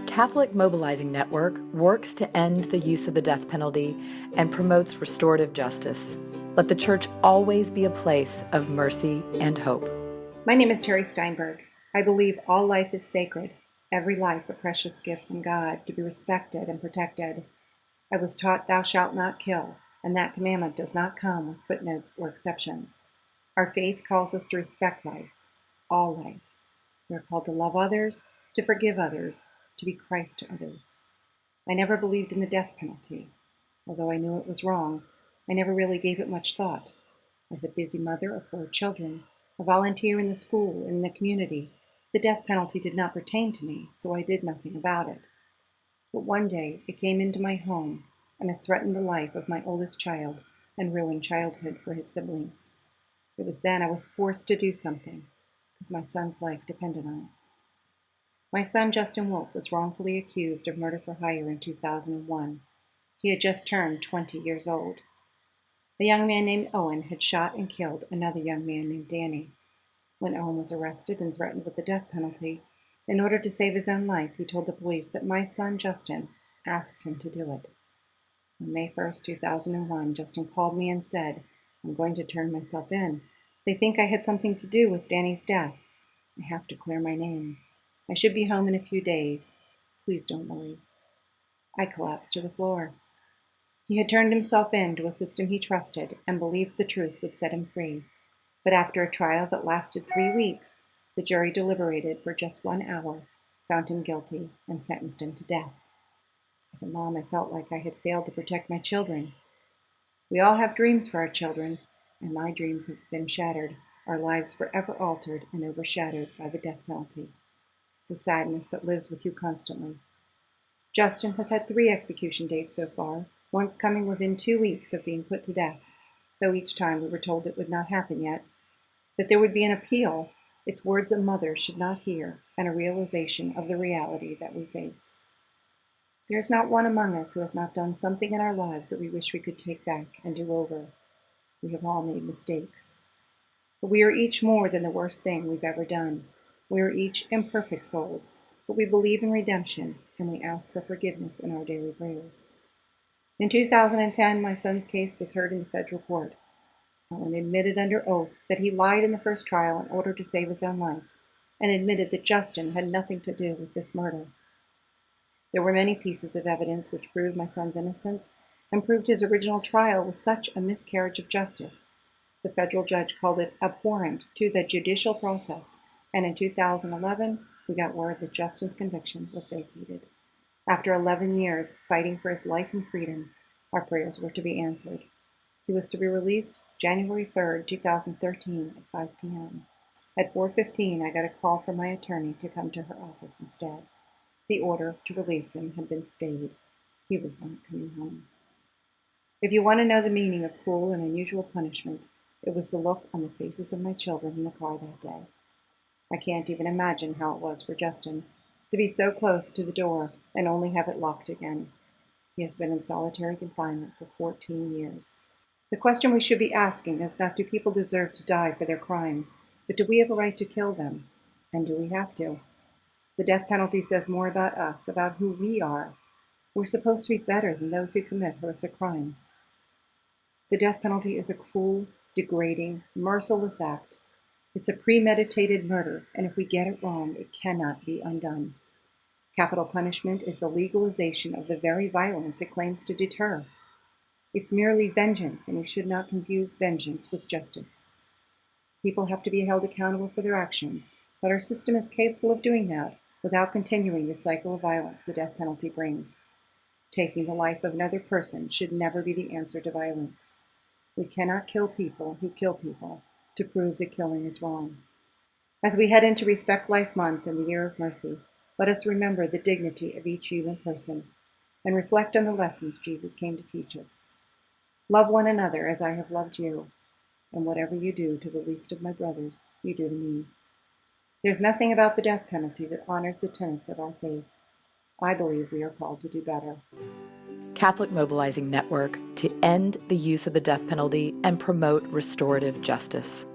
Catholic Mobilizing Network works to end the use of the death penalty and promotes restorative justice. Let the Church always be a place of mercy and hope. My name is Terri Steinberg. I believe all life is sacred, every life a precious gift from God to be respected and protected. I was taught thou shalt not kill, and that commandment does not come with footnotes or exceptions. Our faith calls us to respect life, all life. We are called to love others, to forgive others, to be Christ to others. I never believed in the death penalty. Although I knew it was wrong, I never really gave it much thought. As a busy mother of 4 children, a volunteer in the school and in the community, the death penalty did not pertain to me, so I did nothing about it. But one day it came into my home and has threatened the life of my oldest child and ruined childhood for his siblings. It was then I was forced to do something, because my son's life depended on it. My son, Justin Wolfe, was wrongfully accused of murder for hire in 2001. He had just turned 20 years old. A young man named Owen had shot and killed another young man named Danny. When Owen was arrested and threatened with the death penalty, in order to save his own life, he told the police that my son, Justin, asked him to do it. On May 1st, 2001, Justin called me and said, "I'm going to turn myself in. They think I had something to do with Danny's death. I have to clear my name. I should be home in a few days. Please don't worry." I collapsed to the floor. He had turned himself in to a system he trusted and believed the truth would set him free. But after a trial that lasted 3 weeks, the jury deliberated for just 1 hour, found him guilty, and sentenced him to death. As a mom, I felt like I had failed to protect my children. We all have dreams for our children, and my dreams have been shattered, our lives forever altered and overshadowed by the death penalty. It's a sadness that lives with you constantly. Justin has had 3 execution dates so far, once coming within 2 weeks of being put to death, though each time we were told it would not happen yet, that there would be an appeal, its words a mother should not hear, and a realization of the reality that we face. There is not one among us who has not done something in our lives that we wish we could take back and do over. We have all made mistakes. But we are each more than the worst thing we've ever done. We are each imperfect souls, but we believe in redemption, and we ask for forgiveness in our daily prayers. In 2010, my son's case was heard in the federal court. Owen admitted under oath that he lied in the first trial in order to save his own life, and admitted that Justin had nothing to do with this murder. There were many pieces of evidence which proved my son's innocence and proved his original trial was such a miscarriage of justice. The federal judge called it abhorrent to the judicial process, and in 2011, we got word that Justin's conviction was vacated. After 11 years fighting for his life and freedom, our prayers were to be answered. He was to be released January 3rd, 2013 at 5 p.m. At 4:15, I got a call from my attorney to come to her office instead. The order to release him had been stayed. He was not coming home. If you want to know the meaning of cruel and unusual punishment, it was the look on the faces of my children in the car that day. I can't even imagine how it was for Justin to be so close to the door and only have it locked again. He has been in solitary confinement for 14 years. The question we should be asking is not do people deserve to die for their crimes, but do we have a right to kill them? And do we have to? The death penalty says more about us, about who we are. We're supposed to be better than those who commit horrific crimes. The death penalty is a cruel, degrading, merciless act. It's a premeditated murder, and if we get it wrong, it cannot be undone. Capital punishment is the legalization of the very violence it claims to deter. It's merely vengeance, and we should not confuse vengeance with justice. People have to be held accountable for their actions, but our system is capable of doing that without continuing the cycle of violence the death penalty brings. Taking the life of another person should never be the answer to violence. We cannot kill people who kill people to prove that killing is wrong. As we head into Respect Life Month and the Year of Mercy, let us remember the dignity of each human person and reflect on the lessons Jesus came to teach us. Love one another as I have loved you, and whatever you do to the least of my brothers, you do to me. There's nothing about the death penalty that honors the tenets of our faith. I believe we are called to do better. Catholic Mobilizing Network to end the use of the death penalty and promote restorative justice.